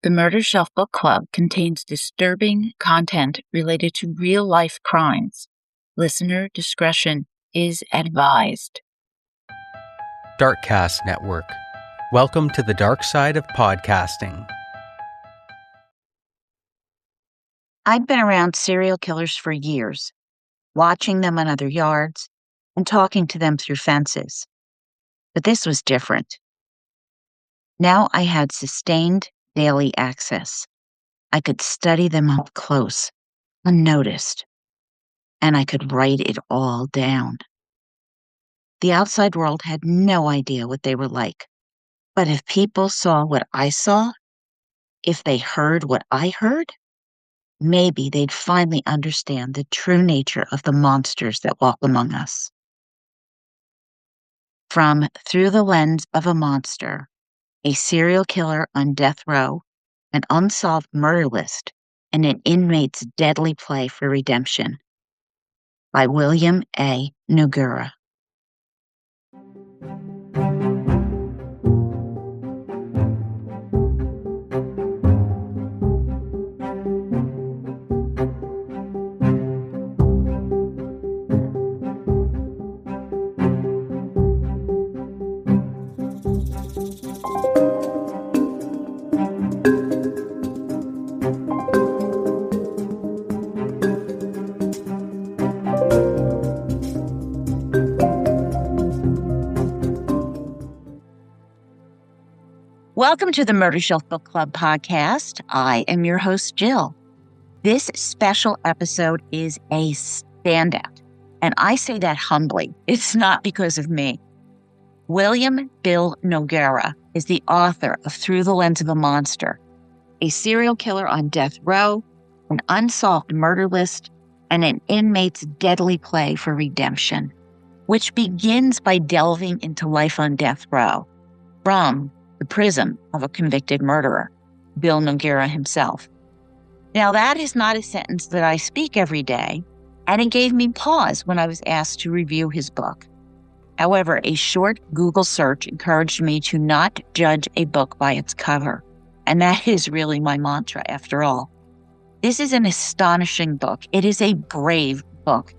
The Murder Shelf Book Club contains disturbing content related to real-life crimes. Listener discretion is advised. Darkcast Network. Welcome to the dark side of podcasting. I'd been around serial killers for years, watching them in other yards and talking to them through fences. But this was different. Now I had sustained daily access. I could study them up close, unnoticed, and I could write it all down. The outside world had no idea what they were like. But if people saw what I saw, if they heard what I heard, maybe they'd finally understand the true nature of the monsters that walk among us. From Through the Lens of a Monster, a serial killer on death row, an unsolved murder list, and an inmate's deadly play for redemption, by William A. Noguera. Welcome to the Murder Shelf Book Club podcast. I am your host, Jill. This special episode is a standout, and I say that humbly. It's not because of me. William Bill Noguera is the author of Through the Lens of a Monster, a serial killer on death row, an unsolved murder list, and an inmate's deadly play for redemption, which begins by delving into life on death row from the prism of a convicted murderer, Bill Noguera himself. Now, that is not a sentence that I speak every day, and it gave me pause when I was asked to review his book. However, a short Google search encouraged me to not judge a book by its cover, and that is really my mantra after all. This is an astonishing book. It is a brave book.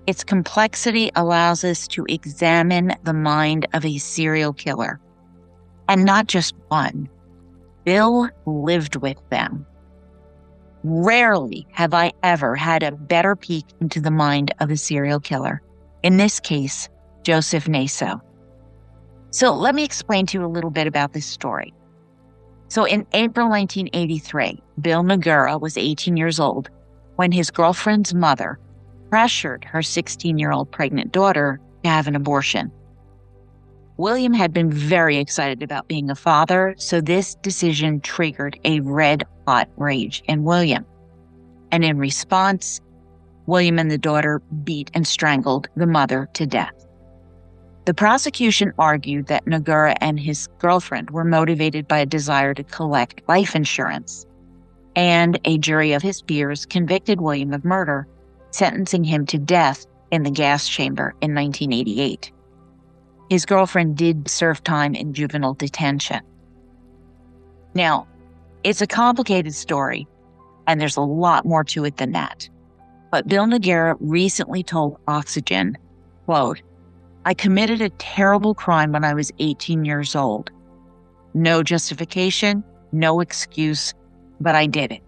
Its complexity allows us to examine the mind of a serial killer. And not just one. Bill lived with them. Rarely have I ever had a better peek into the mind of a serial killer. In this case, Joseph Naso. So let me explain to you a little bit about this story. So in April 1983, Bill Noguera was 18 years old when his girlfriend's mother pressured her 16-year-old pregnant daughter to have an abortion. William had been very excited about being a father, so this decision triggered a red-hot rage in William. And in response, William and the daughter beat and strangled the mother to death. The prosecution argued that Noguera and his girlfriend were motivated by a desire to collect life insurance, and a jury of his peers convicted William of murder, sentencing him to death in the gas chamber in 1988. His girlfriend did serve time in juvenile detention. Now, it's a complicated story, and there's a lot more to it than that. But Bill Noguera recently told Oxygen, quote, "I committed a terrible crime when I was 18 years old. No justification, no excuse, but I did it.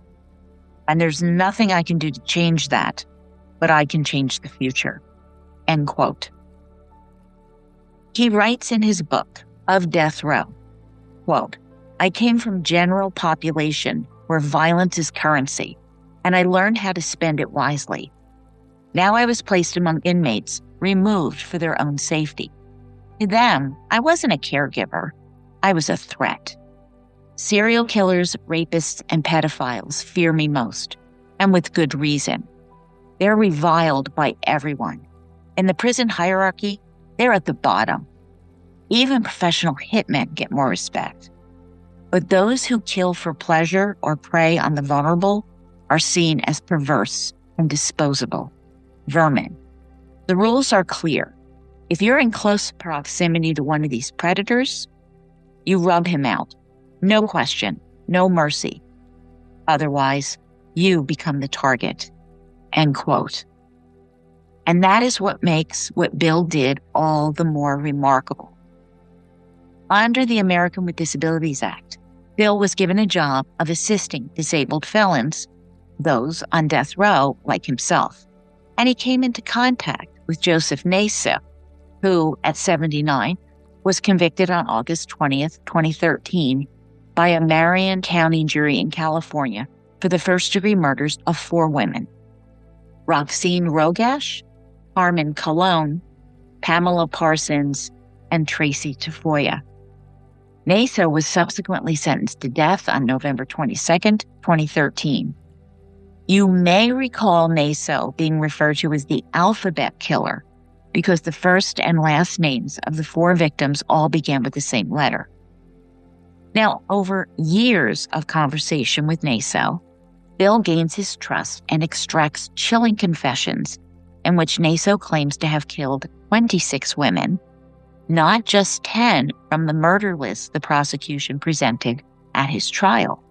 And there's nothing I can do to change that, but I can change the future." End quote. He writes in his book, Of Death Row, quote, "I came from general population where violence is currency, and I learned how to spend it wisely. Now I was placed among inmates, removed for their own safety. To them, I wasn't a caregiver. I was a threat. Serial killers, rapists, and pedophiles fear me most, and with good reason. They're reviled by everyone. In the prison hierarchy, they're at the bottom. Even professional hitmen get more respect. But those who kill for pleasure or prey on the vulnerable are seen as perverse and disposable. Vermin. The rules are clear. If you're in close proximity to one of these predators, you rub him out. No question. no mercy. Otherwise, you become the target, end quote. And that is what makes what Bill did all the more remarkable. Under the American with Disabilities Act, Bill was given a job of assisting disabled felons, those on death row like himself. And he came into contact with Joseph Naso, who, at 79, was convicted on August 20th, 2013, by a Marion County jury in California for the first-degree murders of 4 women: Roxine Rogash, Carmen Colon, Pamela Parsons, and Tracy Tafoya. Naso was subsequently sentenced to death on November 22nd, 2013. You may recall Naso being referred to as the alphabet killer because the first and last names of the 4 victims all began with the same letter. Now, over years of conversation with Naso, Bill gains his trust and extracts chilling confessions in which Naso claims to have killed 26 women, not just 10 from the murder list the prosecution presented at his trial.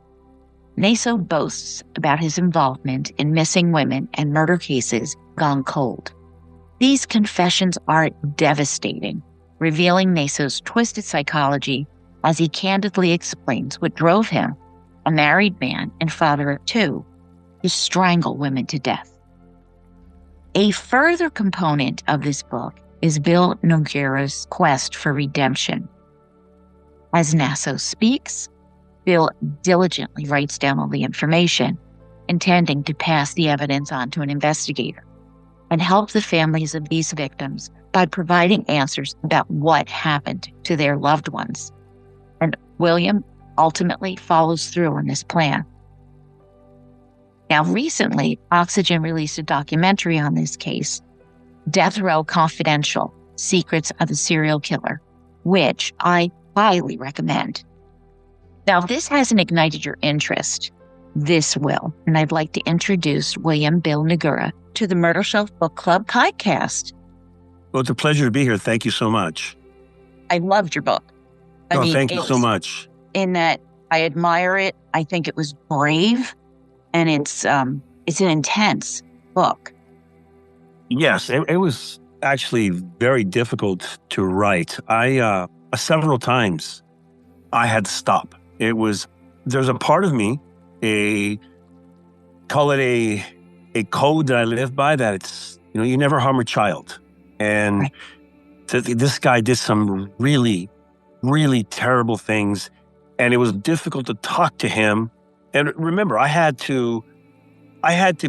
Naso boasts about his involvement in missing women and murder cases gone cold. These confessions are devastating, revealing Naso's twisted psychology as he candidly explains what drove him, a married man and father of 2, to strangle women to death. A further component of this book is Bill Noguera's quest for redemption. As Naso speaks, Bill diligently writes down all the information, intending to pass the evidence on to an investigator and help the families of these victims by providing answers about what happened to their loved ones. And William ultimately follows through on this plan. Now, recently, Oxygen released a documentary on this case, Death Row Confidential: Secrets of a Serial Killer, which I highly recommend. Now, if this hasn't ignited your interest, this will, and I'd like to introduce William Bill Noguera to the Murder Shelf Book Club podcast. Well, it's a pleasure to be here. Thank you so much. I loved your book. Thank you so much. In that I admire it. I think it was brave, and it's an intense book. Yes, it was actually very difficult to write. I several times I had to stop. There's a part of me, call it a code that I live by, that it's, you never harm a child. And this guy did some really, really terrible things, and it was difficult to talk to him. And remember, I had to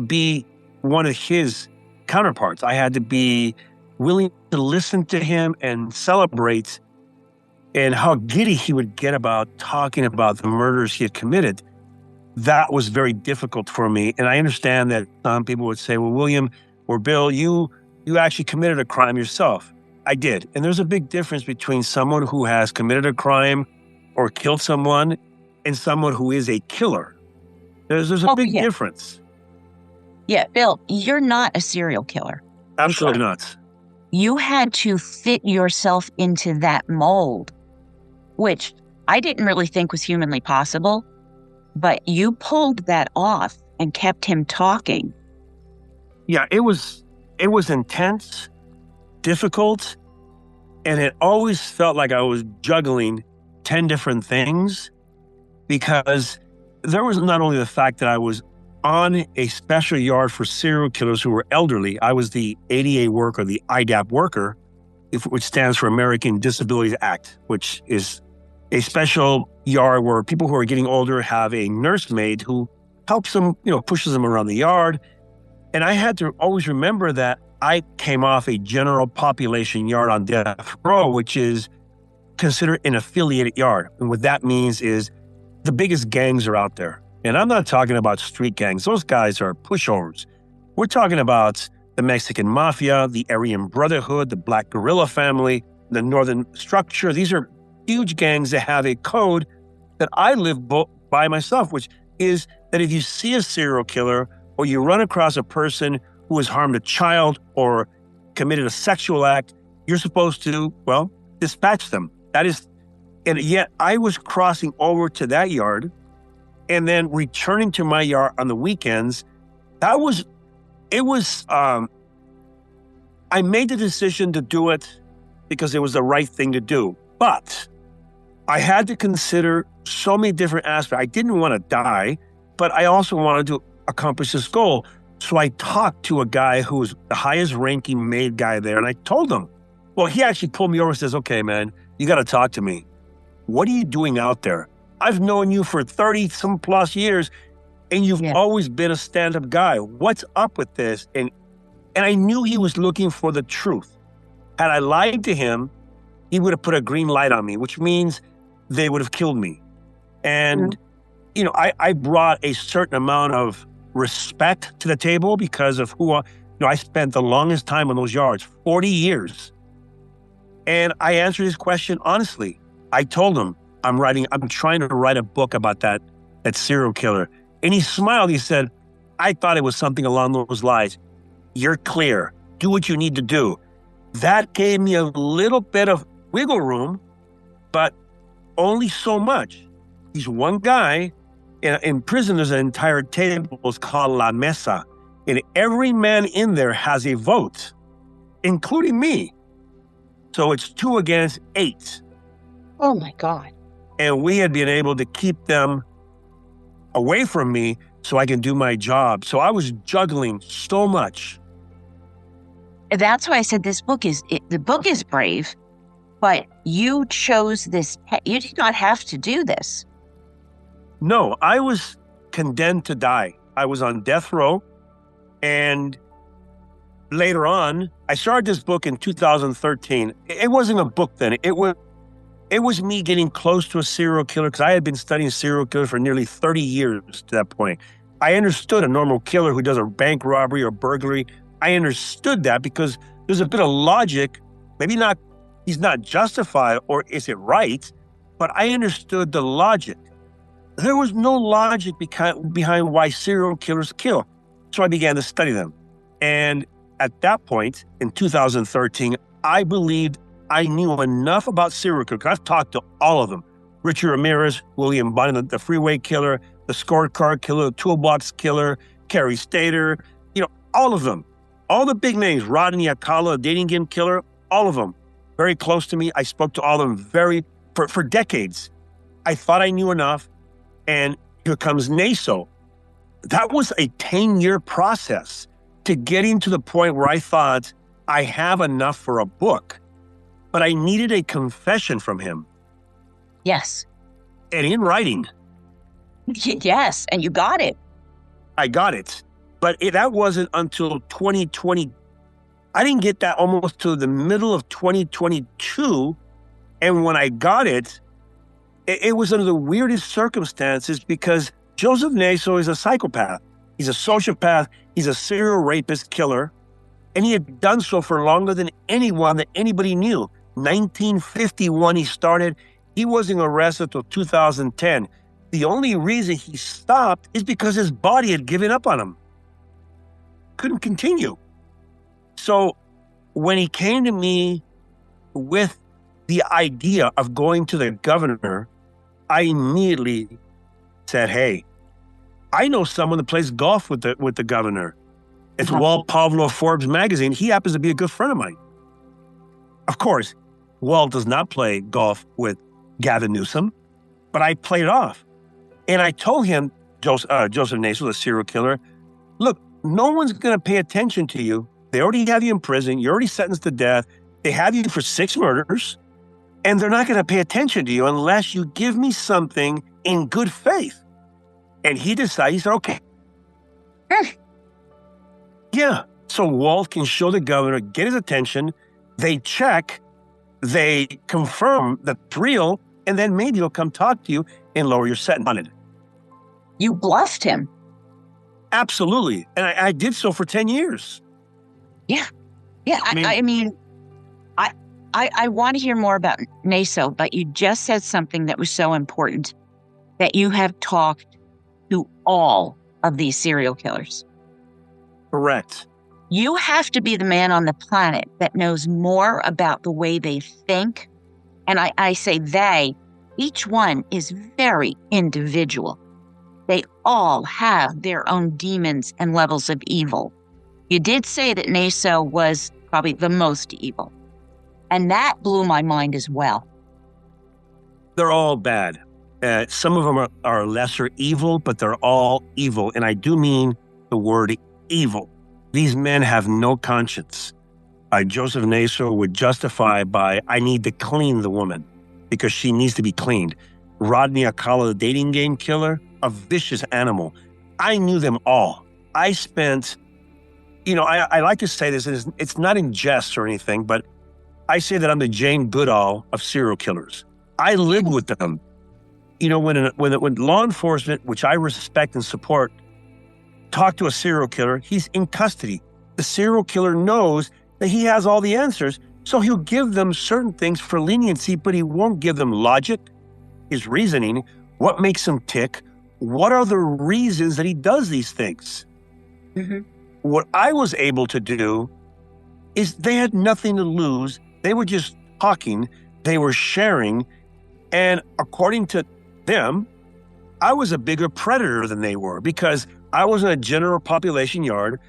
be one of his counterparts. I had to be willing to listen to him and celebrate, and how giddy he would get about talking about the murders he had committed. That was very difficult for me. And I understand that some people would say, well, William or Bill, you actually committed a crime yourself. I did. And there's a big difference between someone who has committed a crime or killed someone and someone who is a killer. There's a big difference. Yeah, Bill, you're not a serial killer. Absolutely not. You had to fit yourself into that mold, which I didn't really think was humanly possible, but you pulled that off and kept him talking. Yeah, it was intense, difficult, and it always felt like I was juggling 10 different things, because there was not only the fact that I was on a special yard for serial killers who were elderly. I was the ADA worker, the IDAP worker, which stands for American Disabilities Act, which is a special yard where people who are getting older have a nursemaid who helps them, pushes them around the yard. And I had to always remember that I came off a general population yard on death row, which is considered an affiliated yard. And what that means is the biggest gangs are out there. And I'm not talking about street gangs. Those guys are pushovers. We're talking about the Mexican Mafia, the Aryan Brotherhood, the Black Guerrilla Family, the Northern Structure. These are huge gangs that have a code that I live by myself, which is that if you see a serial killer or you run across a person who has harmed a child or committed a sexual act, you're supposed to, dispatch them. And yet I was crossing over to that yard and then returning to my yard on the weekends. I made the decision to do it because it was the right thing to do. But I had to consider so many different aspects. I didn't want to die, but I also wanted to accomplish this goal. So I talked to a guy who was the highest ranking made guy there. And I told him, well, he actually pulled me over and says, okay, man, you got to talk to me. What are you doing out there? I've known you for 30 some plus years, and you've always been a stand-up guy. What's up with this? And I knew he was looking for the truth. Had I lied to him, he would have put a green light on me, which means they would have killed me. And, you know, I brought a certain amount of respect to the table because of I spent the longest time on those yards, 40 years. And I answered his question honestly. I told him, I'm trying to write a book about that serial killer. And he smiled. He said, I thought it was something along those lines. You're clear. Do what you need to do. That gave me a little bit of wiggle room, but only so much. He's one guy. In prison, there's an entire table. It's called La Mesa. And every man in there has a vote, including me. So it's 2 against 8. Oh, my God. And we had been able to keep them away from me so I can do my job. So I was juggling so much. That's why I said the book is brave, but you chose this. You did not have to do this. No, I was condemned to die. I was on death row. And later on, I started this book in 2013. It wasn't a book then. It was me getting close to a serial killer because I had been studying serial killers for nearly 30 years to that point. I understood a normal killer who does a bank robbery or burglary. I understood that because there's a bit of logic. Maybe not, he's not justified or is it right, but I understood the logic. There was no logic behind why serial killers kill. So I began to study them. And at that point, in 2013, I believed I knew enough about serial killers. I've talked to all of them. Richard Ramirez, William Bunn, the freeway killer, the scorecard killer, the toolbox killer, Carrie Stater, all of them. All the big names, Rodney Alcala, dating game killer, all of them. Very close to me. I spoke to all of them for decades. I thought I knew enough. And here comes Naso. That was a 10-year process to getting to the point where I thought I have enough for a book. But I needed a confession from him. Yes. And in writing. Yes, and you got it. I got it. But that wasn't until 2020. I didn't get that almost to the middle of 2022. And when I got it, it was under the weirdest circumstances because Joseph Naso is a psychopath. He's a sociopath. He's a serial rapist killer. And he had done so for longer than anyone that anybody knew. 1951 he started. He wasn't arrested until 2010. The only reason he stopped is because his body had given up on him. Couldn't continue. So when he came to me with the idea of going to the governor, I immediately said, hey, I know someone that plays golf with the governor. It's Walt Pavlo of Forbes magazine. He happens to be a good friend of mine. Of course, Walt does not play golf with Gavin Newsom, but I played it off. And I told him, Joseph Naso, the serial killer, look, no one's going to pay attention to you. They already have you in prison. You're already sentenced to death. They have you for 6 murders, and they're not going to pay attention to you unless you give me something in good faith. And he decided, he said, okay. Yeah. So Walt can show the governor, get his attention. They check, they confirm that it's real, and then maybe he'll come talk to you and lower your sentence on it. You bluffed him. Absolutely. And I did so for 10 years. Yeah. Yeah. I mean, I want to hear more about Naso, but you just said something that was so important, that you have talked to all of these serial killers. Correct. You have to be the man on the planet that knows more about the way they think. And I say they, each one is very individual. They all have their own demons and levels of evil. You did say that Naso was probably the most evil. And that blew my mind as well. They're all bad. Some of them are lesser evil, but they're all evil. And I do mean the word evil. These men have no conscience. Joseph Naso would justify by, I need to clean the woman because she needs to be cleaned. Rodney Alcala, the dating game killer, a vicious animal. I knew them all. I spent, I like to say this, it's not in jest or anything, but I say that I'm the Jane Goodall of serial killers. I lived with them. When law enforcement, which I respect and support, talk to a serial killer, he's in custody. The serial killer knows that he has all the answers, so he'll give them certain things for leniency, but he won't give them logic, his reasoning, what makes him tick, what are the reasons that he does these things. Mm-hmm. What I was able to do is they had nothing to lose. They were just talking, they were sharing, and according to them, I was a bigger predator than they were because I was in a general population yard.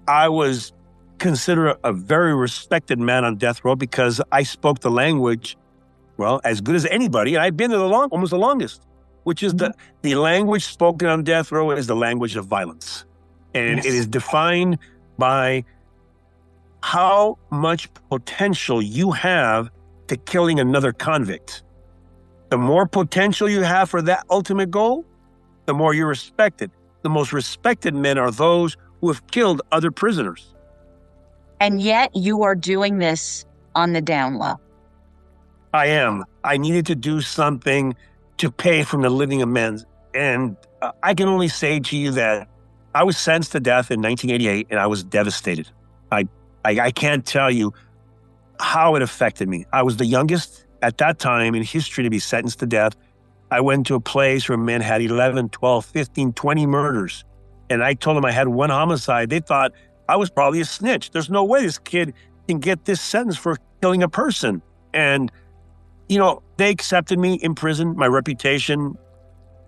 I was considered a very respected man on death row because I spoke the language, well, as good as anybody. And I've been there almost the longest, which is the language spoken on death row is the language of violence. And It is defined by how much potential you have to killing another convict. The more potential you have for that ultimate goal, the more you're respected. The most respected men are those who have killed other prisoners. And yet you are doing this on the down low. I am. I needed to do something to pay for the living amends. And I can only say to you that I was sentenced to death in 1988 and I was devastated. I can't tell you how it affected me. I was the youngest at that time in history to be sentenced to death. I went to a place where men had 11, 12, 15, 20 murders. And I told them I had one homicide. They thought I was probably a snitch. There's no way this kid can get this sentence for killing a person. And, they accepted me in prison. My reputation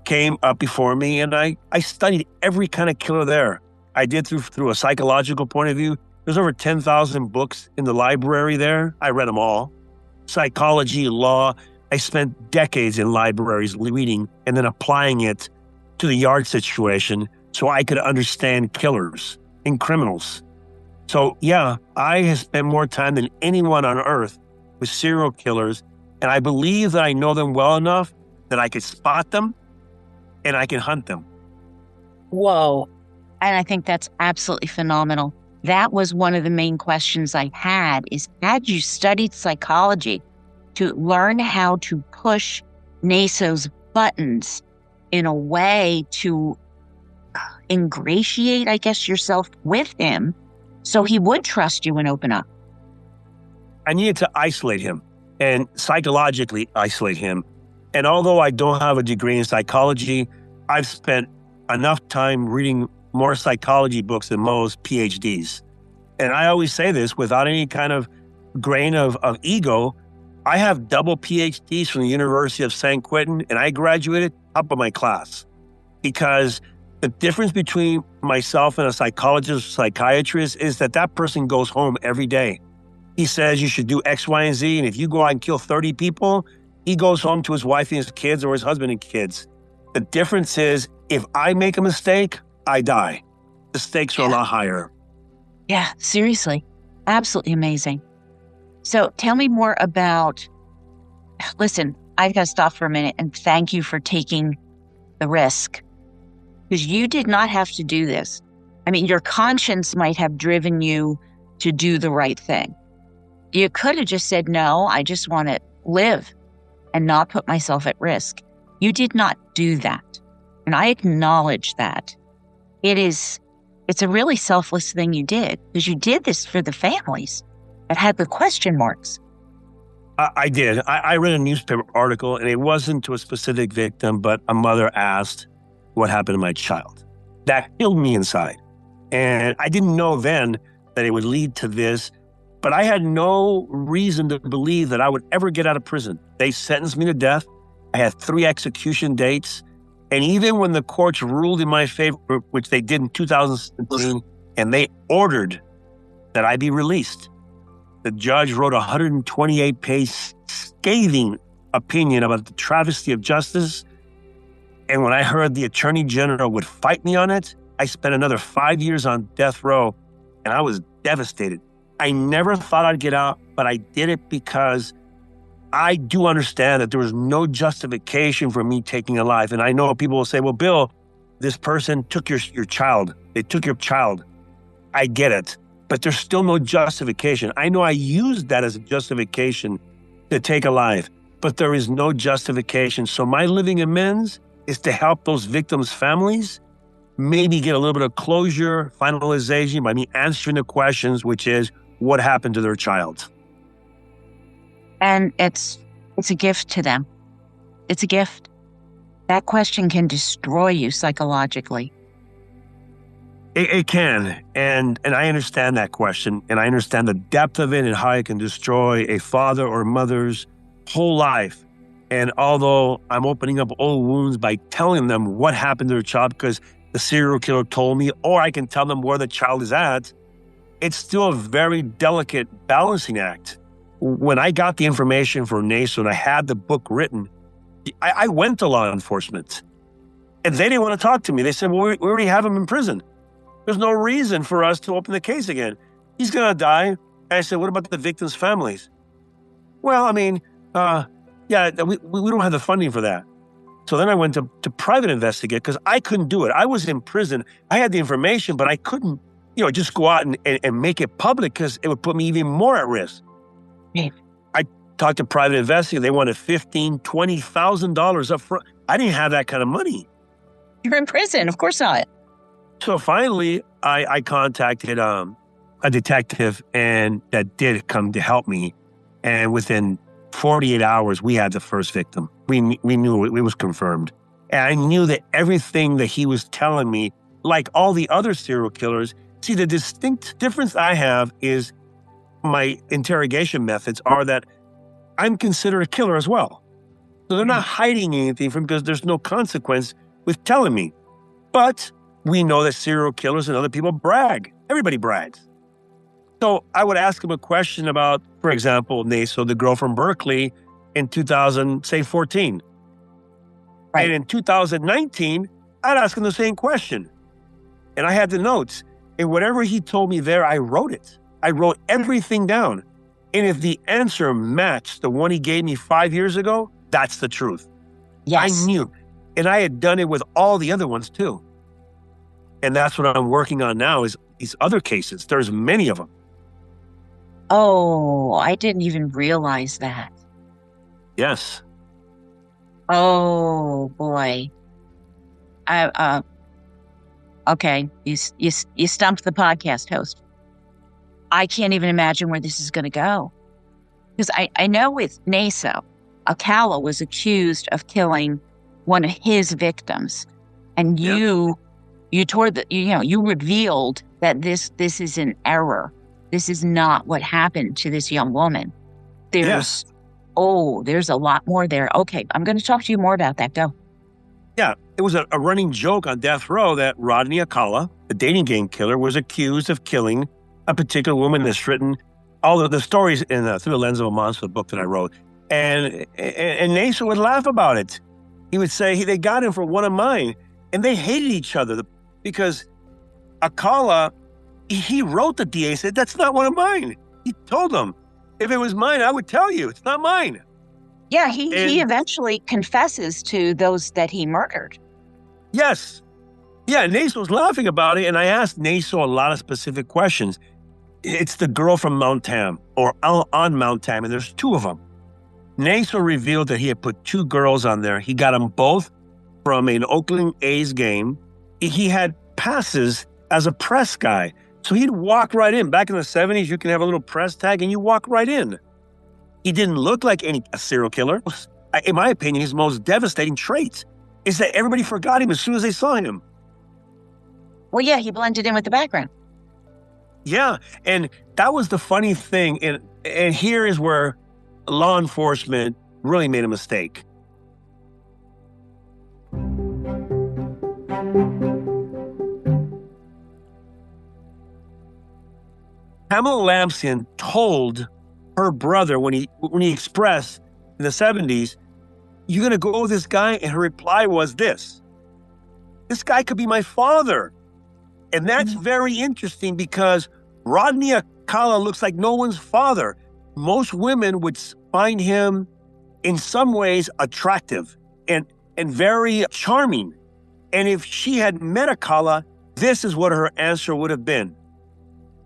came up before me. And I studied every kind of killer there. I did through a psychological point of view. There's over 10,000 books in the library there. I read them all. Psychology, law. I spent decades in libraries reading and then applying it to the yard situation so I could understand killers and criminals. So yeah, I have spent more time than anyone on earth with serial killers, and I believe that I know them well enough that I could spot them and I can hunt them. Whoa. And I think that's absolutely phenomenal. That was one of the main questions I had is, had you studied psychology to learn how to push Naso's buttons in a way to ingratiate, I guess, yourself with him so he would trust you and open up? I needed to isolate him and psychologically isolate him. And although I don't have a degree in psychology, I've spent enough time reading more psychology books than most PhDs. And I always say this without any kind of grain of ego. I have double PhDs from the University of San Quentin, and I graduated top of my class. Because the difference between myself and a psychologist or psychiatrist is that person goes home every day. He says you should do X, Y, and Z, and if you go out and kill 30 people, he goes home to his wife and his kids or his husband and kids. The difference is if I make a mistake, I die. The stakes are a lot higher. Yeah, seriously. Absolutely amazing. So tell me more about, listen, I've got to stop for a minute and thank you for taking the risk because you did not have to do this. I mean, your conscience might have driven you to do the right thing. You could have just said, no, I just want to live and not put myself at risk. You did not do that. And I acknowledge that. It's a really selfless thing you did because you did this for the families that had the question marks. I did. I read a newspaper article, and it wasn't to a specific victim, but a mother asked, what happened to my child? That killed me inside. And I didn't know then that it would lead to this, but I had no reason to believe that I would ever get out of prison. They sentenced me to death. I had 3 execution dates. And even when the courts ruled in my favor, which they did in 2017, and they ordered that I be released, the judge wrote a 128-page scathing opinion about the travesty of justice. And when I heard the Attorney General would fight me on it, I spent another 5 years on death row, and I was devastated. I never thought I'd get out, but I did it because I do understand that there was no justification for me taking a life. And I know people will say, well, Bill, this person took your child. They took your child. I get it, but there's still no justification. I know I used that as a justification to take a life, but there is no justification. So my living amends is to help those victims' families maybe get a little bit of closure, finalization by me answering the questions, which is what happened to their child. And it's a gift to them. It's a gift. That question can destroy you psychologically. It can, and I understand that question, and I understand the depth of it and how it can destroy a father or mother's whole life. And although I'm opening up old wounds by telling them what happened to their child because the serial killer told me, or I can tell them where the child is at, it's still a very delicate balancing act. When I got the information for Naso and I had the book written, I went to law enforcement, and they didn't want to talk to me. They said, well, we already have him in prison. There's no reason for us to open the case again. He's going to die. And I said, what about the victims' families? Well, I mean, we don't have the funding for that. So then I went to private investigate because I couldn't do it. I was in prison. I had the information, but I couldn't, just go out and make it public because it would put me even more at risk. Yeah. I talked to private investigators. They wanted $15,000, $20,000 up front. I didn't have that kind of money. You're in prison. Of course not. So finally, I contacted a detective, and that did come to help me. And within 48 hours, we had the first victim. We knew it was confirmed. And I knew that everything that he was telling me, like all the other serial killers, see, the distinct difference I have is my interrogation methods are that I'm considered a killer as well. So they're not hiding anything from me because there's no consequence with telling me. But we know that serial killers and other people brag. Everybody brags. So I would ask him a question about, for example, Naso, the girl from Berkeley in 2014. Right. And in 2019, I'd ask him the same question. And I had the notes. And whatever he told me there, I wrote it. I wrote everything down. And if the answer matched the one he gave me 5 years ago, that's the truth. Yes. I knew. And I had done it with all the other ones too. And that's what I'm working on now is these other cases. There's many of them. Oh, I didn't even realize that. Yes. Oh, boy. Okay, you stumped the podcast host. I can't even imagine where this is going to go. Because I know with Naso, Alcala was accused of killing one of his victims. And you revealed that this is an error. This is not what happened to this young woman. There's a lot more there. Okay, I'm going to talk to you more about that. Go. Yeah, it was a running joke on death row that Rodney Alcala, the dating game killer, was accused of killing a particular woman that's written all of the stories through the lens of a monster, the book that I wrote. And Naso would laugh about it. He would say, they got him for one of mine. And they hated each other because Alcala, he wrote the DA, said, that's not one of mine. He told them, if it was mine, I would tell you. It's not mine. Yeah, he eventually confesses to those that he murdered. Yes. Yeah, Naso was laughing about it, and I asked Naso a lot of specific questions. It's the girl from Mount Tam, or on Mount Tam, and there's two of them. Naso revealed that he had put two girls on there. He got them both from an Oakland A's game. He had passes as a press guy. So he'd walk right in. Back in the 70s, you can have a little press tag and you walk right in. He didn't look like a serial killer. In my opinion, his most devastating trait is that everybody forgot him as soon as they saw him. Well, yeah, he blended in with the background. Yeah, and that was the funny thing. And here is where law enforcement really made a mistake. Pamela Lamson told her brother when he expressed in the 70s, "You're going to go with this guy?" And her reply was this guy could be my father. And that's very interesting because Rodney Alcala looks like no one's father. Most women would find him in some ways attractive and very charming. And if she had met Alcala, this is what her answer would have been.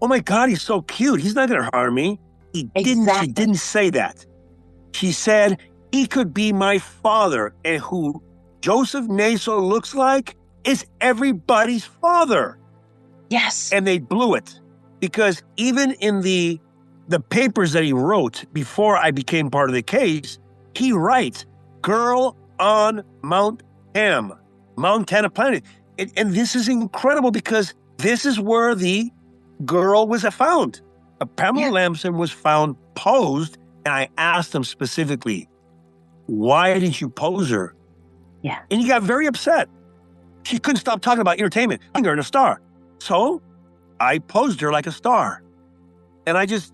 "Oh my God, he's so cute. He's not going to harm me." She didn't say that. She said, "He could be my father." And who Joseph Naso looks like is everybody's father. Yes. And they blew it because even in the papers that he wrote before I became part of the case, he writes, "Girl on Mount Ham, Montana Planet." And this is incredible because this is where the girl was found. Pamela Lamson was found posed, and I asked him specifically, "Why did you pose her?" Yeah. And he got very upset. She couldn't stop talking about entertainment, hunger, and a star. So I posed her like a star. And I just,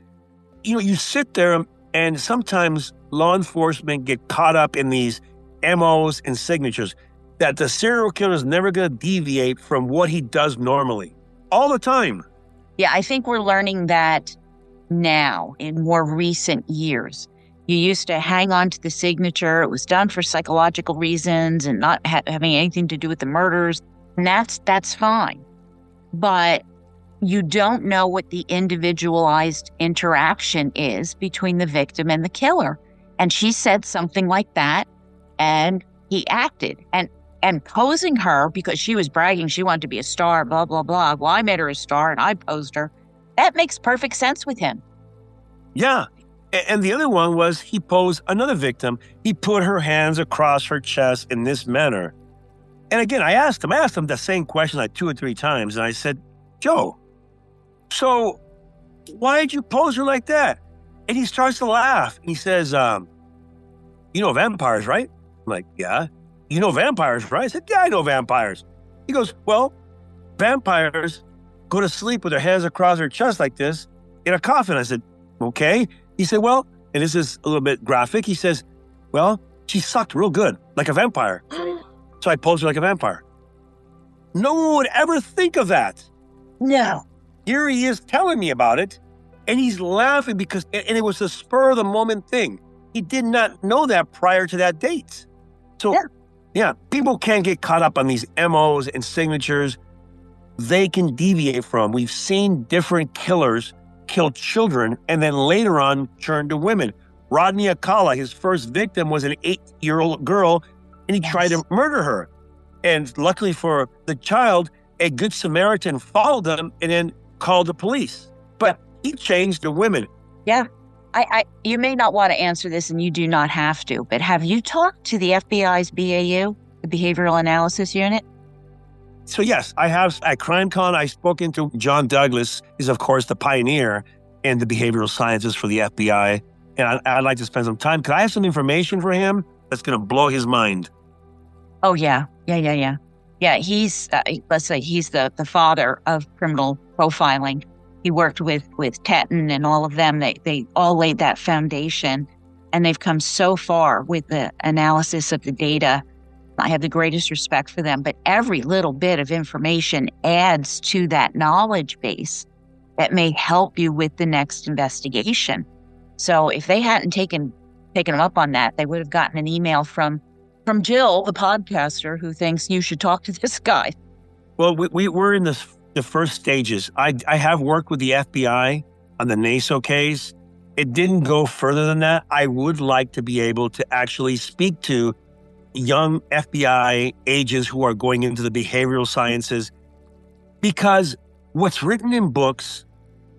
you sit there and sometimes law enforcement get caught up in these MOs and signatures that the serial killer is never going to deviate from what he does normally. All the time. Yeah, I think we're learning that now in more recent years. You used to hang on to the signature. It was done for psychological reasons and not having anything to do with the murders. And that's fine. But you don't know what the individualized interaction is between the victim and the killer. And she said something like that, and he acted. And posing her because she was bragging she wanted to be a star, blah, blah, blah. Well, I made her a star and I posed her. That makes perfect sense with him. Yeah. And the other one was he posed another victim. He put her hands across her chest in this manner. And again, I asked him the same question like 2 or 3 times. And I said, "Joe, so why did you pose her like that?" And he starts to laugh. And he says, "You know vampires, right?" I'm like, "Yeah." "You know vampires, right?" I said, "Yeah, I know vampires." He goes, "Well, vampires go to sleep with their hands across their chest like this in a coffin." I said, "Okay." He said, "Well," and this is a little bit graphic. He says, "Well, she sucked real good, like a vampire." So I posed her like a vampire. No one would ever think of that. No. Here he is telling me about it, and he's laughing because, and it was a spur of the moment thing. He did not know that prior to that date. So, yeah, people can't get caught up on these MOs and signatures. They can deviate from. We've seen different killers kill children and then later on turn to women. Rodney Alcala, his first victim was an 8-year-old girl, and he tried to murder her. And luckily for the child, a good Samaritan followed them and then called the police. But he changed to women. Yeah. You may not want to answer this, and you do not have to, but have you talked to the FBI's BAU, the Behavioral Analysis Unit? So yes, I have. At CrimeCon, I've spoken to John Douglas. He's, of course, the pioneer in the behavioral sciences for the FBI. And I'd like to spend some time. Could I have some information for him that's going to blow his mind? Oh, yeah. Yeah, he's, let's say, he's the father of criminal profiling. He worked with Tetton and all of them. They all laid that foundation, and they've come so far with the analysis of the data. I have the greatest respect for them, but every little bit of information adds to that knowledge base that may help you with the next investigation. So if they hadn't taken them up on that, they would have gotten an email from Jill, the podcaster, who thinks you should talk to this guy. Well, we're in the first stages. I have worked with the FBI on the Naso case. It didn't go further than that. I would like to be able to actually speak to young FBI agents who are going into the behavioral sciences, because what's written in books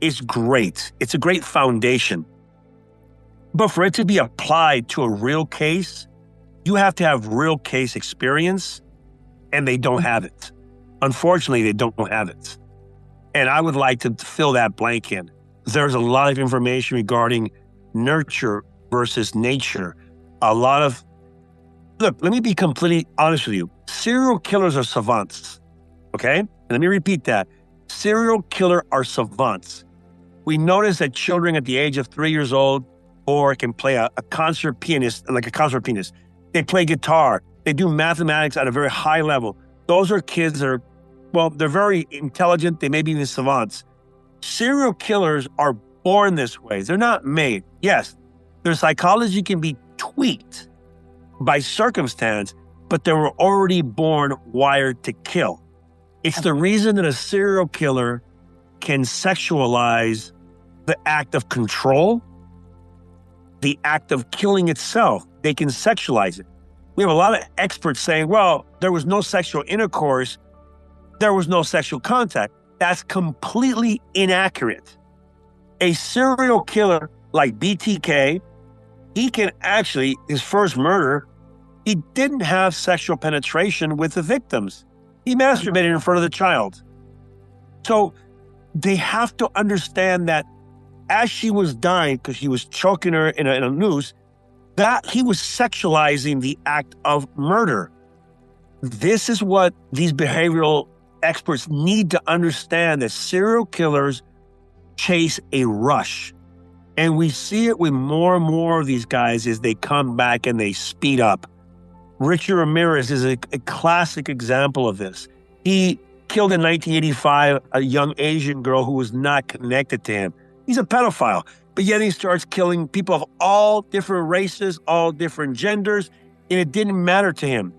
is great. It's a great foundation. But for it to be applied to a real case, you have to have real case experience, and they don't have it. Unfortunately, they don't have it. And I would like to fill that blank in. There's a lot of information regarding nurture versus nature. Look, let me be completely honest with you. Serial killers are savants. Okay? And let me repeat that. Serial killer are savants. We notice that children at the age of 3 years old or can play a concert pianist, like a concert pianist. They play guitar. They do mathematics at a very high level. Those are kids that are, well, they're very intelligent. They may be even savants. Serial killers are born this way. They're not made. Yes, their psychology can be tweaked by circumstance, but they were already born wired to kill. It's the reason that a serial killer can sexualize the act of control, the act of killing itself. They can sexualize it. We have a lot of experts saying, well, there was no sexual intercourse, there was no sexual contact. That's completely inaccurate. A serial killer like BTK, he can actually, his first murder, he didn't have sexual penetration with the victims. He masturbated in front of the child. So they have to understand that as she was dying, because he was choking her in a noose, that he was sexualizing the act of murder. This is what these behavioral experts need to understand, that serial killers chase a rush. And we see it with more and more of these guys as they come back and they speed up. Richard Ramirez is a classic example of this. He killed in 1985 a young Asian girl who was not connected to him. He's a pedophile, but yet he starts killing people of all different races, all different genders, and it didn't matter to him.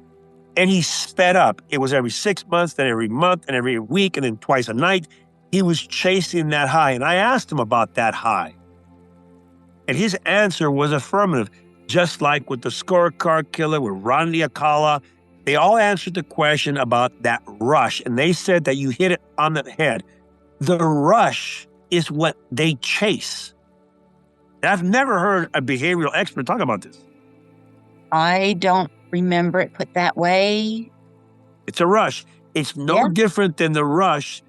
And he sped up. It was every 6 months, then every month, and every week, and then twice a night. He was chasing that high. And I asked him about that high. And his answer was affirmative. Just like with the scorecard killer, with Rodney Alcala, they all answered the question about that rush. And they said that you hit it on the head. The rush is what they chase. And I've never heard a behavioral expert talk about this. I don't remember it put that way. It's a rush. It's no different than the rush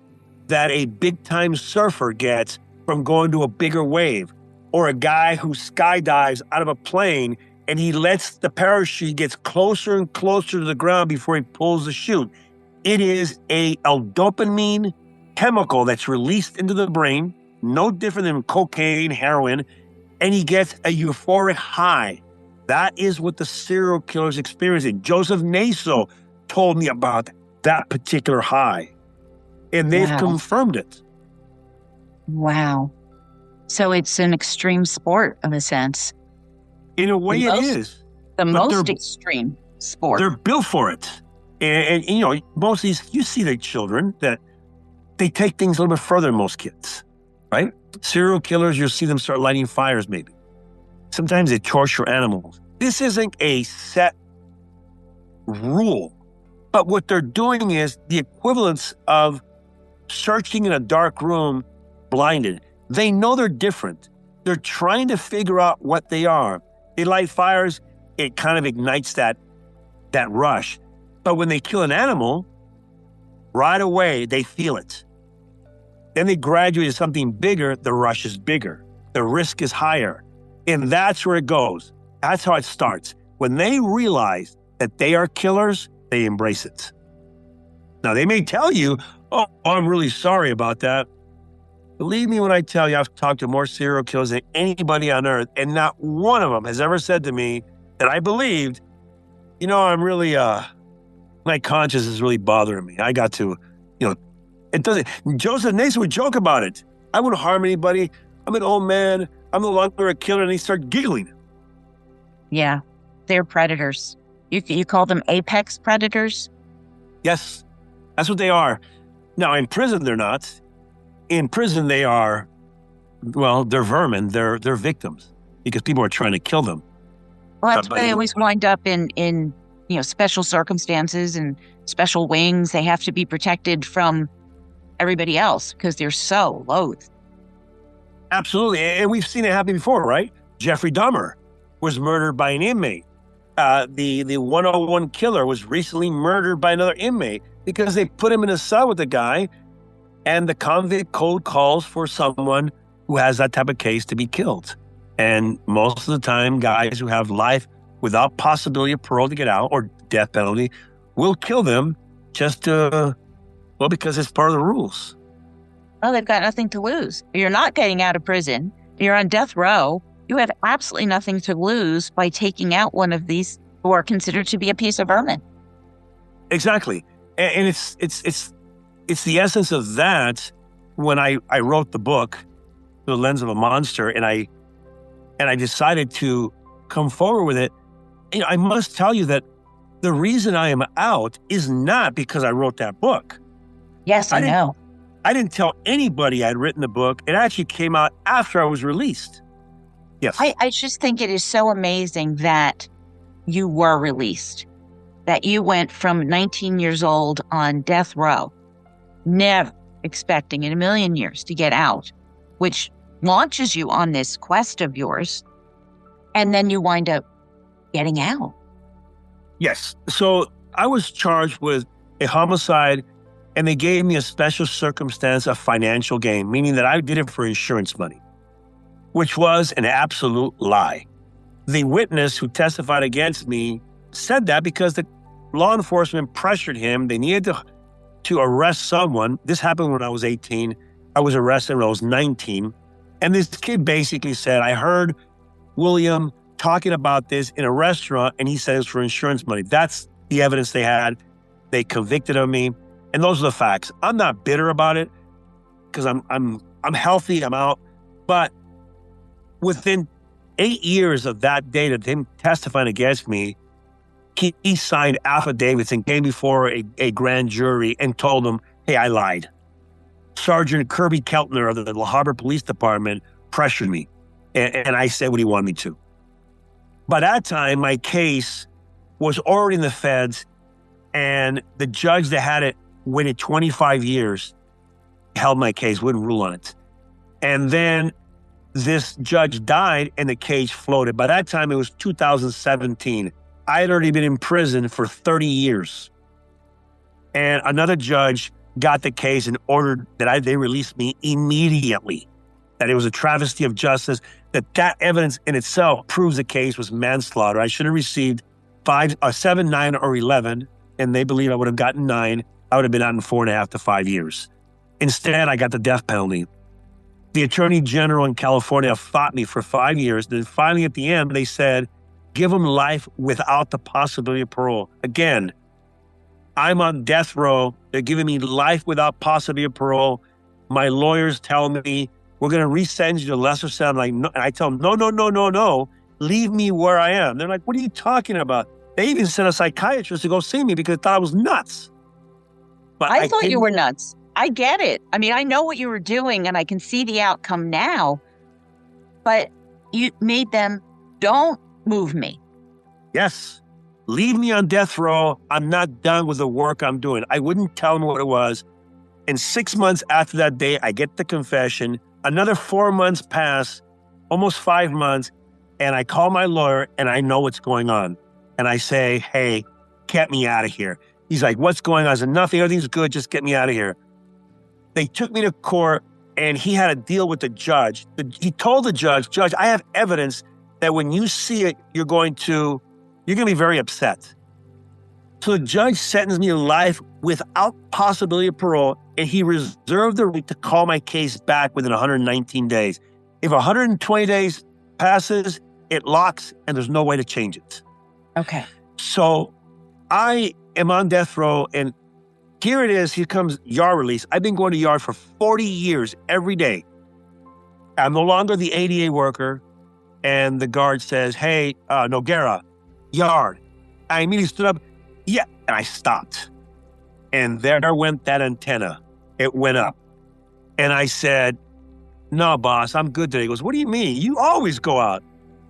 that a big-time surfer gets from going to a bigger wave, or a guy who skydives out of a plane and he lets the parachute gets closer and closer to the ground before he pulls the chute. It is a dopamine chemical that's released into the brain, no different than cocaine, heroin, and he gets a euphoric high. That is what the serial killer's experiencing. Joseph Naso told me about that particular high, and they've confirmed it. Wow. So it's an extreme sport in a sense. In a way, it is. The most extreme sport. They're built for it. And you know, most of these, you see the children that they take things a little bit further than most kids, right? Serial killers, you'll see them start lighting fires maybe. Sometimes they torture animals. This isn't a set rule, but what they're doing is the equivalence of searching in a dark room blinded. They know they're different. They're trying to figure out what they are. They light fires, it kind of ignites that rush. But when they kill an animal, right away they feel it. Then they graduate to something bigger, the rush is bigger. The risk is higher. And that's where it goes. That's how it starts. When they realize that they are killers, they embrace it. Now, they may tell you, oh, I'm really sorry about that. Believe me when I tell you, I've talked to more serial killers than anybody on earth, and not one of them has ever said to me that I believed, you know, I'm really, my conscience is really bothering me. I got to, you know, it doesn't. Joseph Naso would joke about it. I wouldn't harm anybody. I'm an old man. I'm no longer a killer. And he started giggling. Yeah, they're predators. You call them apex predators? Yes, that's what they are. Now, in prison, they're not. In prison, they are, well, they're vermin. They're victims because people are trying to kill them. Well, that's why they always wind up in special circumstances and special wings. They have to be protected from everybody else because they're so loath. Absolutely. And we've seen it happen before, right? Jeffrey Dahmer was murdered by an inmate. The 101 killer was recently murdered by another inmate because they put him in a cell with the guy, and the convict code calls for someone who has that type of case to be killed. And most of the time, guys who have life without possibility of parole to get out or death penalty will kill them just to Well, because it's part of the rules. Well, they've got nothing to lose. You're not getting out of prison. You're on death row. You have absolutely nothing to lose by taking out one of these who are considered to be a piece of vermin. Exactly. And it's the essence of that when I wrote the book, The Lens of a Monster, and I decided to come forward with it. I must tell you that the reason I am out is not because I wrote that book. Yes, I know. I didn't tell anybody I'd written the book. It actually came out after I was released. Yes. I just think it is so amazing that you were released, that you went from 19 years old on death row, never expecting in a million years to get out, which launches you on this quest of yours, and then you wind up getting out. Yes. So I was charged with a homicide, and they gave me a special circumstance of financial gain, meaning that I did it for insurance money, which was an absolute lie. The witness who testified against me said that because the law enforcement pressured him. They needed to arrest someone. This happened when I was 18. I was arrested when I was 19. And this kid basically said, I heard William talking about this in a restaurant, and he said it's for insurance money. That's the evidence they had. They convicted of me. And those are the facts. I'm not bitter about it because I'm healthy, I'm out. But within 8 years of that date of him testifying against me, he signed affidavits and came before a grand jury and told them, hey, I lied. Sergeant Kirby Keltner of the La Habra Police Department pressured me, and I said what he wanted me to. By that time, my case was already in the feds, and the judge that had it waited 25 years, held my case, wouldn't rule on it. And then this judge died and the case floated. By that time, it was 2017. I had already been in prison for 30 years. And another judge got the case and ordered that they release me immediately, that it was a travesty of justice, that evidence in itself proves the case was manslaughter. I should have received 7, 9, or 11, and they believe I would have gotten 9. I would have been out in 4.5 to 5 years. Instead, I got the death penalty. The Attorney General in California fought me for 5 years. Then finally at the end, they said, give him life without the possibility of parole. Again, I'm on death row. They're giving me life without possibility of parole. My lawyers tell me, we're going to resentence you to lesser sentence. I'm like, no. And I tell them, no. Leave me where I am. They're like, what are you talking about? They even sent a psychiatrist to go see me because they thought I was nuts. But I thought you were nuts. I get it. I mean, I know what you were doing and I can see the outcome now, but you made them, don't move me. Yes. Leave me on death row. I'm not done with the work I'm doing. I wouldn't tell them what it was. And 6 months after that day, I get the confession. Another 4 months pass, almost 5 months, and I call my lawyer and I know what's going on. And I say, hey, get me out of here. He's like, what's going on? I said, nothing, everything's good, just get me out of here. They took me to court and he had a deal with the judge. He told the judge, I have evidence that when you see it, you're going to be very upset. So the judge sentenced me to life without possibility of parole, and he reserved the right to call my case back within 119 days. If 120 days passes, it locks and there's no way to change it. Okay. So I am on death row, and here it is. Here comes yard release. I've been going to yard for 40 years every day. I'm no longer the ADA worker. And the guard says, hey, Noguera, yard. I immediately stood up. Yeah. And I stopped. And there went that antenna. It went up. And I said, no, boss, I'm good today. He goes, what do you mean? You always go out.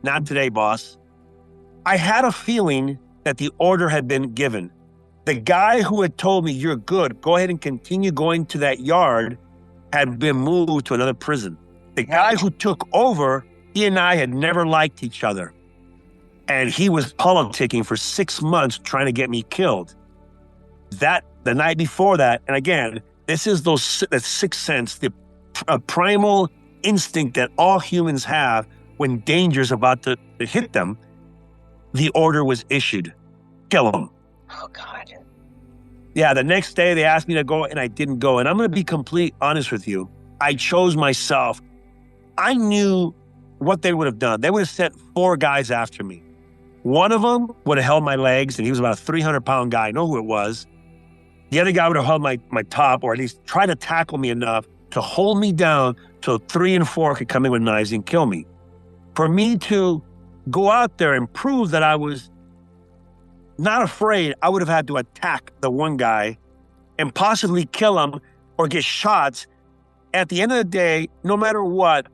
Not today, boss. I had a feeling that the order had been given. The guy who had told me, you're good, go ahead and continue going to that yard, had been moved to another prison. The guy who took over, he and I had never liked each other. And he was politicking for 6 months trying to get me killed. The night before that, and again, this is that sixth sense, the primal instinct that all humans have when danger is about to hit them. The order was issued. Kill him. Oh, God. Yeah, the next day they asked me to go and I didn't go. And I'm going to be completely honest with you. I chose myself. I knew what they would have done. They would have sent 4 guys after me. One of them would have held my legs, and he was about a 300-pound guy. I know who it was. The other guy would have held my top, or at least try to tackle me enough to hold me down so 3 and 4 could come in with knives and kill me. For me to go out there and prove that I was not afraid, I would have had to attack the one guy and possibly kill him or get shots. At the end of the day, no matter what,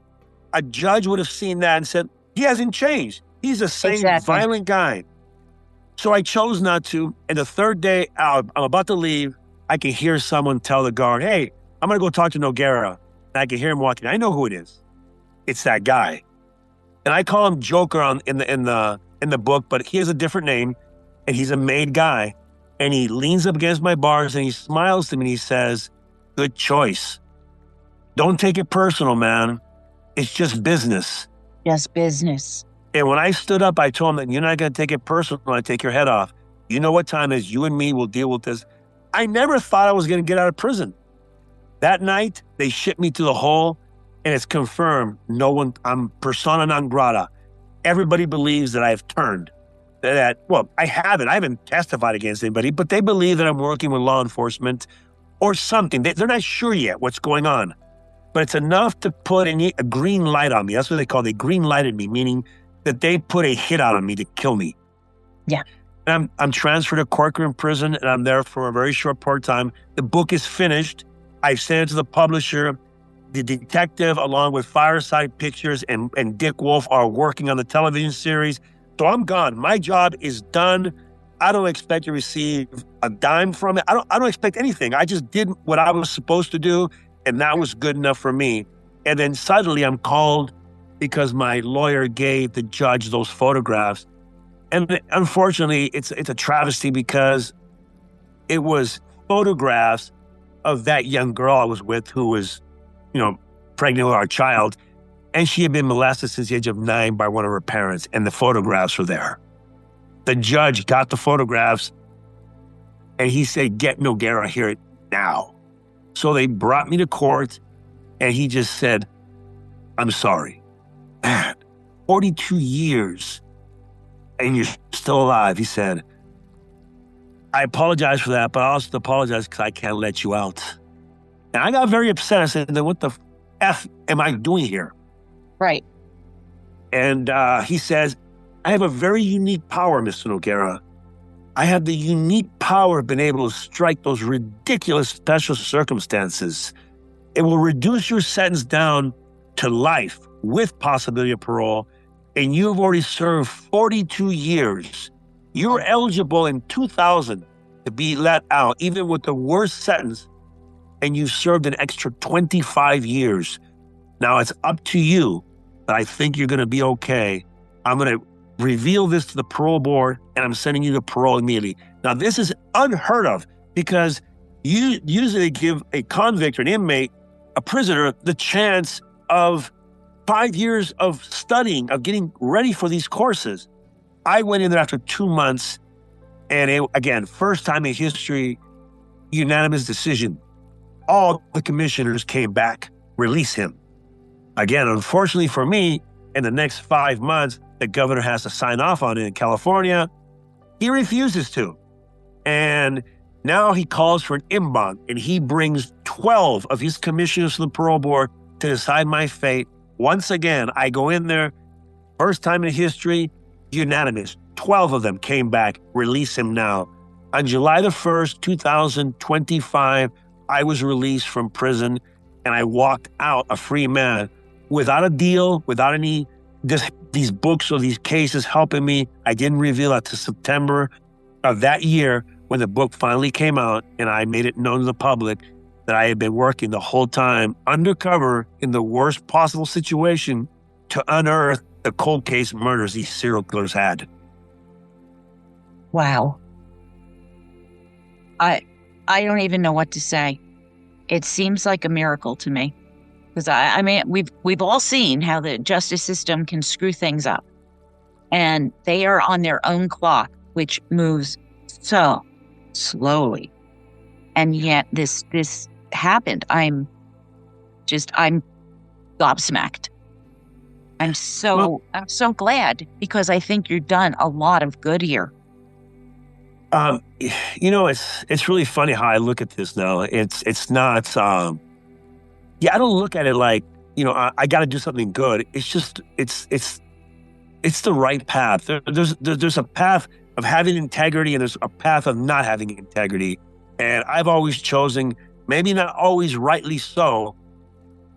a judge would have seen that and said, he hasn't changed. He's the same violent guy. So I chose not to. And the third day, I'm about to leave. I can hear someone tell the guard, hey, I'm going to go talk to Noguera. And I can hear him walking. I know who it is. It's that guy. And I call him Joker in the book, but he has a different name. And he's a made guy. And he leans up against my bars and he smiles to me and he says, good choice. Don't take it personal, man. It's just business. Just business. And when I stood up, I told him that you're not going to take it personal when I take your head off. You know what time it is. You and me will deal with this. I never thought I was going to get out of prison. That night, they shipped me to the hole, and it's confirmed. I'm persona non grata. Everybody believes that I've turned. Well, I haven't. I haven't testified against anybody, but they believe that I'm working with law enforcement or something. They're not sure yet what's going on. But it's enough to put a green light on me. That's what they call it. They green lighted me, meaning that they put a hit out on me to kill me. Yeah. And I'm transferred to Corcoran Prison, and I'm there for a very short part of time. The book is finished. I've sent it to the publisher. The detective, along with Fireside Pictures and Dick Wolf, are working on the television series. So I'm gone. My job is done. I don't expect to receive a dime from it. I don't expect anything. I just did what I was supposed to do, and that was good enough for me. And then suddenly I'm called because my lawyer gave the judge those photographs. And unfortunately, it's a travesty because it was photographs of that young girl I was with who was, pregnant with our child. And she had been molested since the age of 9 by one of her parents. And the photographs were there. The judge got the photographs and he said, get Noguera here now. So they brought me to court and he just said, I'm sorry. Man, 42 years and you're still alive. He said, I apologize for that, but I also apologize because I can't let you out. And I got very upset. I said, then what the F am I doing here? Right. And he says, I have a very unique power, Mr. Noguera. I have the unique power of being able to strike those ridiculous special circumstances. It will reduce your sentence down to life with possibility of parole, and you've already served 42 years. You're eligible in 2000 to be let out, even with the worst sentence, and you've served an extra 25 years. Now it's up to you, but I think you're going to be okay. I'm going to reveal this to the parole board, and I'm sending you to parole immediately. Now, this is unheard of because you usually give a convict or an inmate, a prisoner, the chance of 5 years of studying, of getting ready for these courses. I went in there after 2 months, and again, first time in history, unanimous decision. All the commissioners came back, release him. Again, unfortunately for me, in the next 5 months, the governor has to sign off on it in California. He refuses to. And now he calls for an en banc, and he brings 12 of his commissioners to the parole board to decide my fate. Once again, I go in there, first time in history, unanimous. 12 of them came back, release him now. On July the 1st, 2025, I was released from prison, and I walked out a free man without a deal, without any these books or these cases helping me. I didn't reveal it to September of that year when the book finally came out, and I made it known to the public that I had been working the whole time undercover in the worst possible situation to unearth the cold case murders these serial killers had. Wow. I don't even know what to say. It seems like a miracle to me. Because I mean, we've all seen how the justice system can screw things up. And they are on their own clock, which moves so slowly. And yet this happened. I'm gobsmacked. I'm so glad, because I think you've done a lot of good here. It's really funny how I look at this now. It's not, I don't look at it like, I got to do something good. It's just, it's the right path. There's a path of having integrity, and there's a path of not having integrity. And I've always chosen, maybe not always rightly so,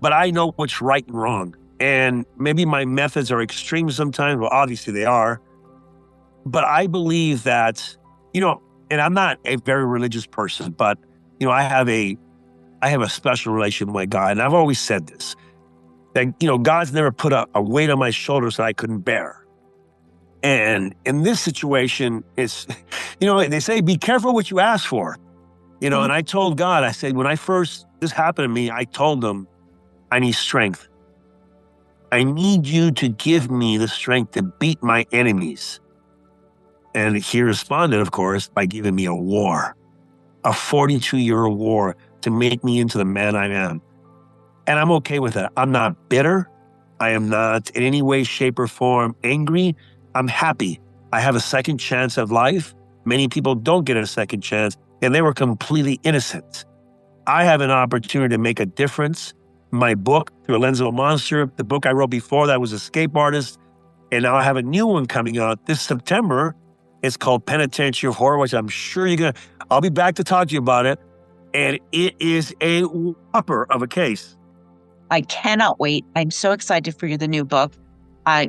but I know what's right and wrong. And maybe my methods are extreme sometimes. Well, obviously they are. But I believe that, and I'm not a very religious person, but, I have a special relationship with my God. And I've always said this, that, God's never put a weight on my shoulders that I couldn't bear. And in this situation, it's, they say, be careful what you ask for, and I told God, I said, when this happened to me, I told him, I need strength. I need you to give me the strength to beat my enemies. And he responded, of course, by giving me a 42-year war to make me into the man I am. And I'm okay with that. I'm not bitter. I am not in any way, shape, or form angry. I'm happy. I have a second chance of life. Many people don't get a second chance, and they were completely innocent. I have an opportunity to make a difference. My book, Through a Lens of a Monster, the book I wrote before that was Escape Artist, and now I have a new one coming out this September. It's called Penitentiary of Horror, which I'm sure I'll be back to talk to you about it. And it is a whopper of a case. I cannot wait. I'm so excited for the new book.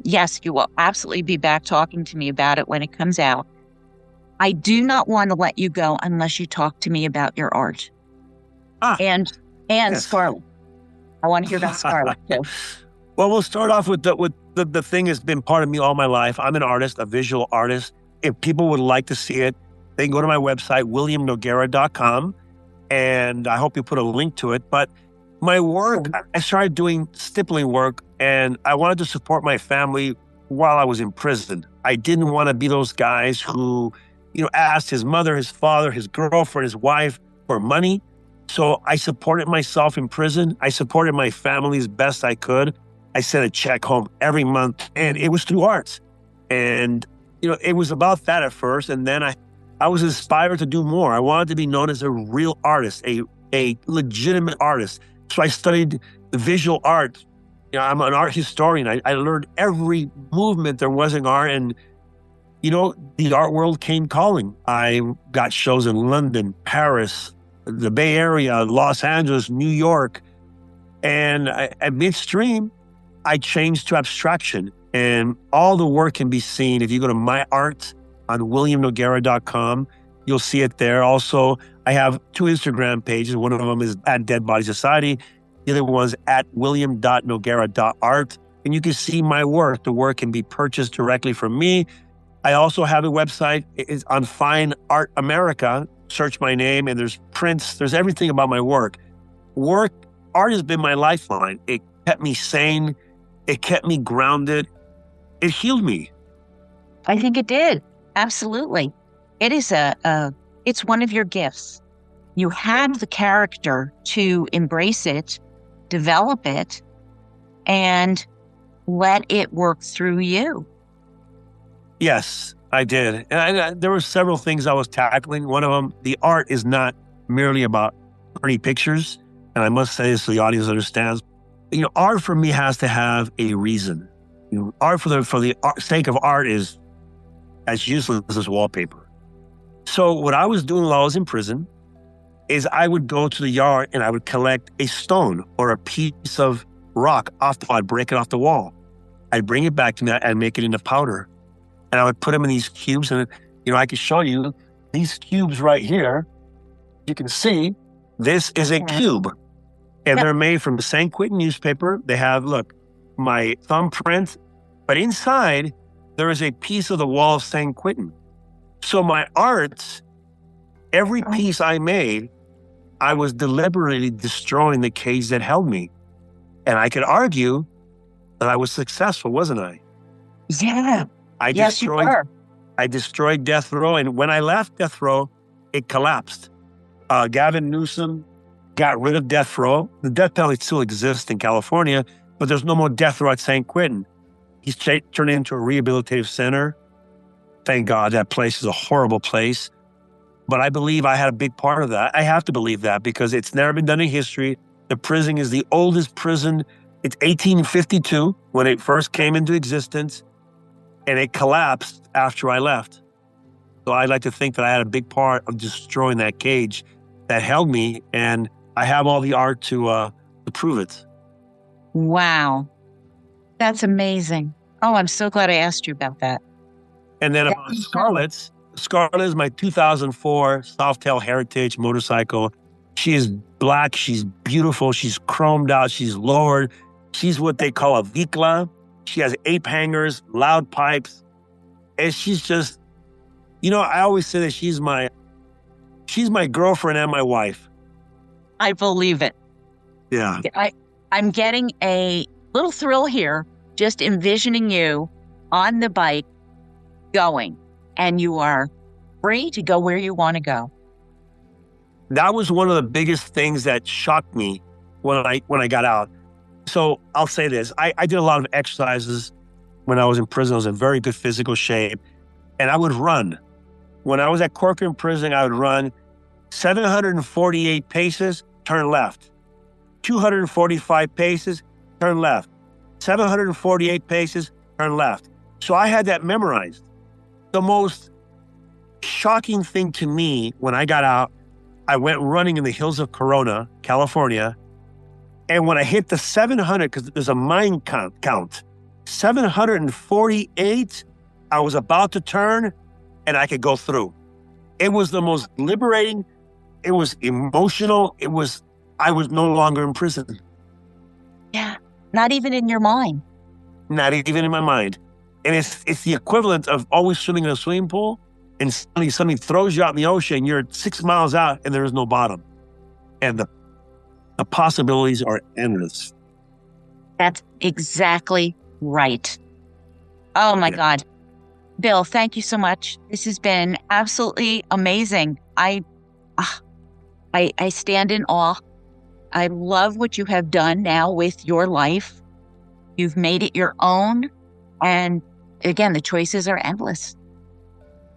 Yes, you will absolutely be back talking to me about it when it comes out. I do not want to let you go unless you talk to me about your art. And yes. Scarlet. I want to hear about Scarlet too. Well, we'll start off with the thing that's been part of me all my life. I'm an artist, a visual artist. If people would like to see it, they can go to my website, williamnoguera.com, and I hope you put a link to it. But my work, I started doing stippling work, and I wanted to support my family while I was in prison. I didn't want to be those guys who, asked his mother, his father, his girlfriend, his wife for money. So I supported myself in prison. I supported my family as best I could. I sent a check home every month, and it was through arts. And, it was about that at first. And then I was inspired to do more. I wanted to be known as a real artist, a legitimate artist. So I studied the visual art. I'm an art historian. I learned every movement there was in art. And, the art world came calling. I got shows in London, Paris, the Bay Area, Los Angeles, New York. And at midstream, I changed to abstraction. And all the work can be seen. If you go to my art on williamnoguera.com, you'll see it there. Also, I have 2 Instagram pages. One of them is at Dead Body Society. The other one's at william.noguera.art. And you can see my work. The work can be purchased directly from me. I also have a website. It's on Fine Art America. Search my name, and there's prints. There's everything about my work. Art has been my lifeline. It kept me sane. It kept me grounded. It healed me. I think it did. Absolutely. It is it's one of your gifts. You had the character to embrace it, develop it, and let it work through you. Yes, I did. And there were several things I was tackling. One of them, the art is not merely about pretty pictures. And I must say this so the audience understands. Art for me has to have a reason. Art for the sake of art is as useless as wallpaper. So what I was doing while I was in prison is I would go to the yard and I would collect a stone or a piece of rock off the wall. I'd break it off the wall. I'd bring it back to me and make it into powder. And I would put them in these cubes. And, I could show you these cubes right here. You can see this is a cube. And they're made from the San Quentin newspaper. They have, look, my thumbprint. But inside, there is a piece of the wall of San Quentin. So my art, every piece I made, I was deliberately destroying the cage that held me. And I could argue that I was successful, wasn't I? Yeah. Yes, you were. I destroyed death row. And when I left death row, it collapsed. Gavin Newsom got rid of death row. The death penalty still exists in California, but there's no more death row at San Quentin. He's turned it into a rehabilitative center. Thank God, that place is a horrible place. But I believe I had a big part of that. I have to believe that because it's never been done in history. The prison is the oldest prison. It's 1852 when it first came into existence, and it collapsed after I left. So I'd like to think that I had a big part of destroying that cage that held me, and I have all the art to prove it. Wow. That's amazing. Oh, I'm so glad I asked you about that. And then about Scarlett's. Scarlett is my 2004 Softail Heritage motorcycle. She is black. She's beautiful. She's chromed out. She's lowered. She's what they call a Vikla. She has ape hangers, loud pipes. And she's just, I always say that she's my girlfriend and my wife. I believe it. Yeah. I'm getting a little thrill here, just envisioning you on the bike going, and you are free to go where you want to go. That was one of the biggest things that shocked me when I got out. So I'll say this. I did a lot of exercises when I was in prison. I was in very good physical shape, and I would run. When I was at Corcoran Prison, I would run 748 paces, turn left. 245 paces, turn left. 748 paces, turn left. So I had that memorized. The most shocking thing to me when I got out, I went running in the hills of Corona, California. And when I hit the 700, because there's a mine count, 748, I was about to turn and I could go through. It was the most liberating. It was emotional. I was no longer in prison. Yeah. Not even in your mind. Not even in my mind. And it's the equivalent of always swimming in a swimming pool and somebody throws you out in the ocean. You're 6 miles out and there is no bottom. And the possibilities are endless. That's exactly right. Oh my God. Bill, thank you so much. This has been absolutely amazing. I stand in awe. I love what you have done now with your life. You've made it your own. And again, the choices are endless.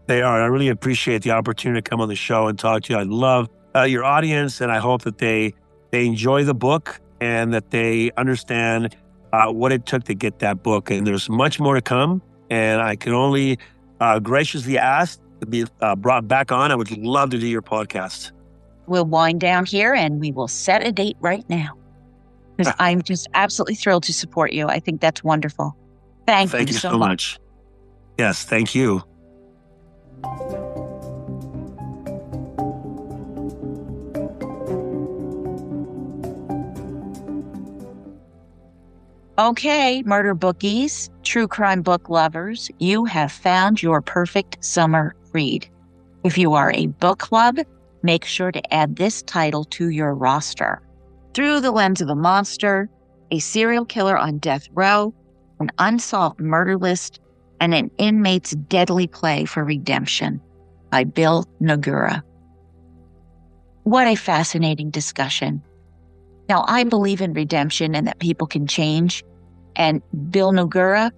They are. I really appreciate the opportunity to come on the show and talk to you. I love your audience, and I hope that they enjoy the book and that they understand what it took to get that book. And there's much more to come. And I can only graciously ask to be brought back on. I would love to do your podcast. We'll wind down here and we will set a date right now. Because I'm just absolutely thrilled to support you. I think that's wonderful. Thank you so much. Yes, thank you. Okay, murder bookies, true crime book lovers, you have found your perfect summer read. If you are a book club, make sure to add this title to your roster. Through the Lens of a Monster, a serial killer on death row, an unsolved murder list, and an inmate's deadly play for redemption by Bill Noguera. What a fascinating discussion. Now, I believe in redemption and that people can change. And Bill Noguera,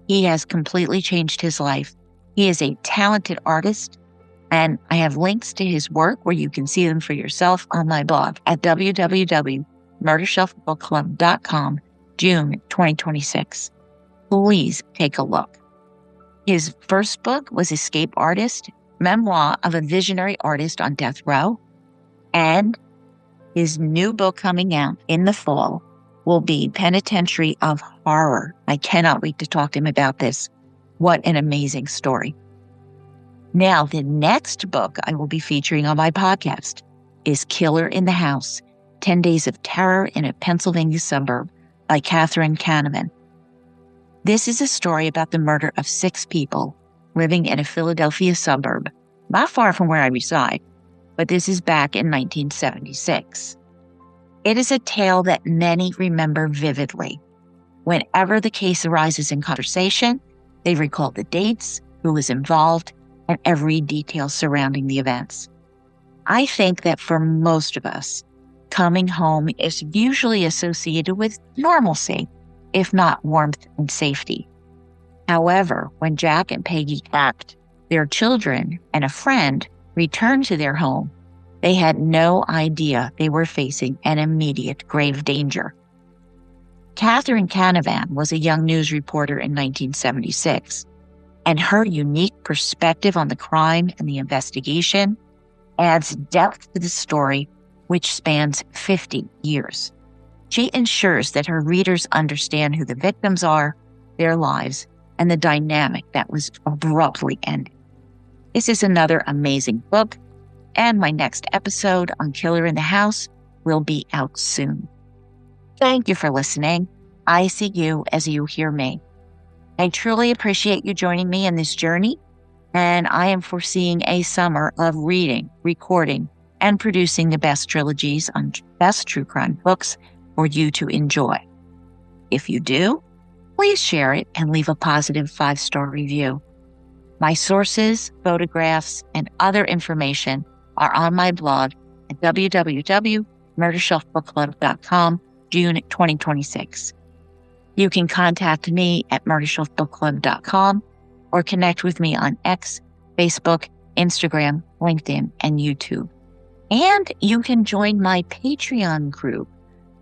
he has completely changed his life. He is a talented artist. And I have links to his work where you can see them for yourself on my blog at www.murdershelfbookclub.com, June 2026. Please take a look. His first book was Escape Artist, memoir of a visionary artist on death row. And his new book coming out in the fall will be Penitentiary of Horror. I cannot wait to talk to him about this. What an amazing story. Now, the next book I will be featuring on my podcast is Killer in the House, 10 Days of Terror in a Pennsylvania Suburb by Catherine Kahneman. This is a story about the murder of 6 people living in a Philadelphia suburb, not far from where I reside, but this is back in 1976. It is a tale that many remember vividly. Whenever the case arises in conversation, they recall the dates, who was involved, and every detail surrounding the events. I think that for most of us, coming home is usually associated with normalcy, if not warmth and safety. However, when Jack and Peggy packed their children and a friend returned to their home, they had no idea they were facing an immediate grave danger. Catherine Canavan was a young news reporter in 1976, and her unique perspective on the crime and the investigation adds depth to the story, which spans 50 years. She ensures that her readers understand who the victims are, their lives, and the dynamic that was abruptly ended. This is another amazing book, and my next episode on Killer in the House will be out soon. Thank you for listening. I see you as you hear me. I truly appreciate you joining me in this journey, and I am foreseeing a summer of reading, recording, and producing the best trilogies on best true crime books for you to enjoy. If you do, please share it and leave a positive 5-star review. My sources, photographs, and other information are on my blog at www.murdershelfbookclub.com, June 2026. You can contact me at murdershelfbookclub.com or connect with me on X, Facebook, Instagram, LinkedIn, and YouTube. And you can join my Patreon group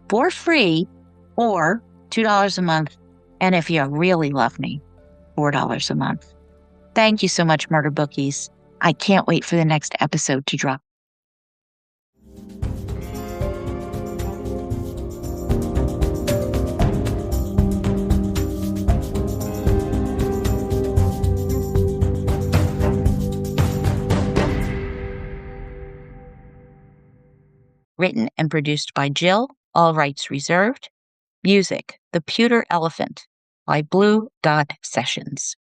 for free or $2 a month. And if you really love me, $4 a month. Thank you so much, Murder Bookies. I can't wait for the next episode to drop. Written and produced by Jill, all rights reserved. Music, The Pewter Elephant by Blue Dot Sessions.